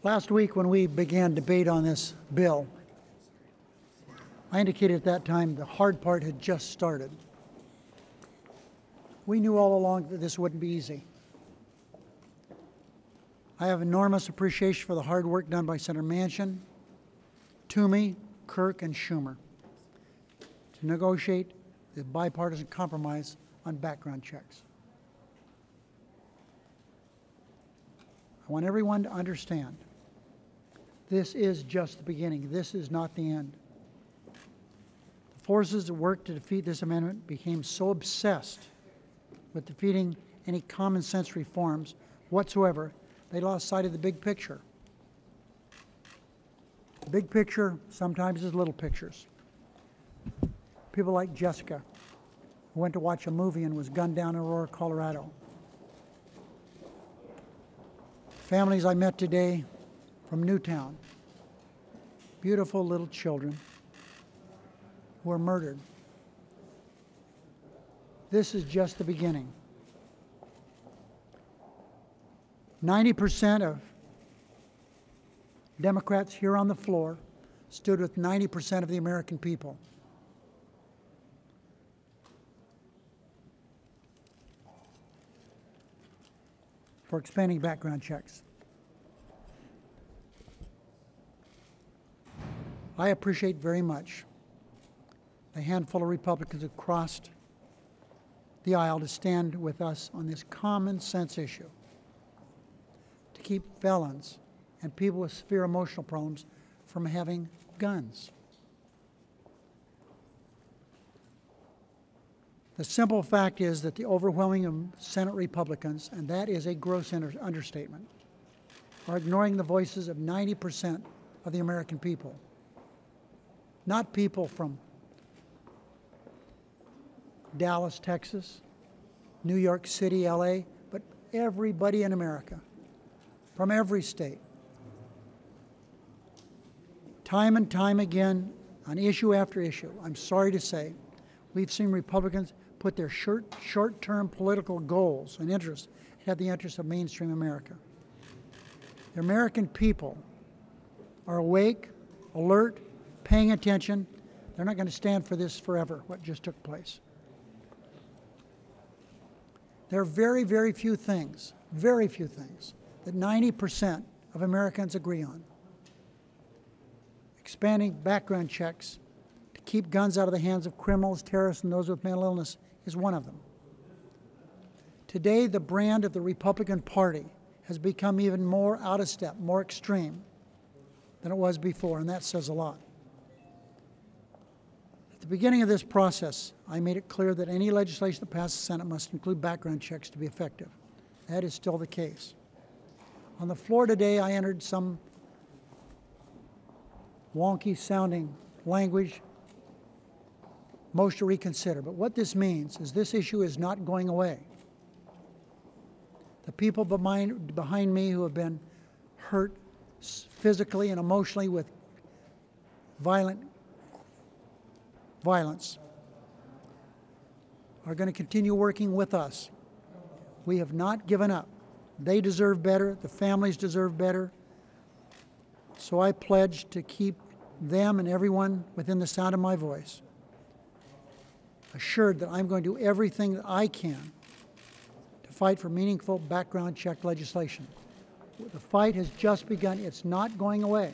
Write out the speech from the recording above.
Last week when we began debate on this bill, I indicated at that time the hard part had just started. We knew all along that this wouldn't be easy. I have enormous appreciation for the hard work done by Senator Manchin, Toomey, Kirk, and Schumer to negotiate the bipartisan compromise on background checks. I want everyone to understand this is just the beginning. This is not the end. The forces that worked to defeat this amendment became so obsessed with defeating any common sense reforms whatsoever, they lost sight of the big picture. The big picture sometimes is little pictures. People like Jessica, who went to watch a movie and was gunned down in Aurora, Colorado. Families I met today from Newtown, beautiful little children who were murdered. This is just the beginning. 90% of Democrats here on the floor stood with 90% of the American people. For expanding background checks. I appreciate very much the handful of Republicans who crossed the aisle to stand with us on this common sense issue, to keep felons and people with severe emotional problems from having guns. The simple fact is that the overwhelming Senate Republicans, and that is a gross understatement, are ignoring the voices of 90% of the American people. Not people from Dallas, Texas, New York City, LA, but everybody in America, from every state. Time and time again, on issue after issue, I'm sorry to say, we've seen Republicans put their short-term political goals and interests ahead of the interests of mainstream America. The American people are awake, alert, paying attention. They're not going to stand for this forever, what just took place. There are very, very few things that 90% of Americans agree on. Expanding background checks to keep guns out of the hands of criminals, terrorists, and those with mental illness is one of them. Today, the brand of the Republican Party has become even more out of step, more extreme than it was before, and that says a lot. At the beginning of this process, I made it clear that any legislation that passes the Senate must include background checks to be effective. That is still the case. On the floor today, I entered some wonky-sounding language, most to reconsider. But what this means is this issue is not going away. The people behind me who have been hurt physically and emotionally with violence are going to continue working with us. We have not given up. They deserve better. The families deserve better. So I pledge to keep them and everyone within the sound of my voice assured that I'm going to do everything that I can to fight for meaningful background check legislation. The fight has just begun. It's not going away.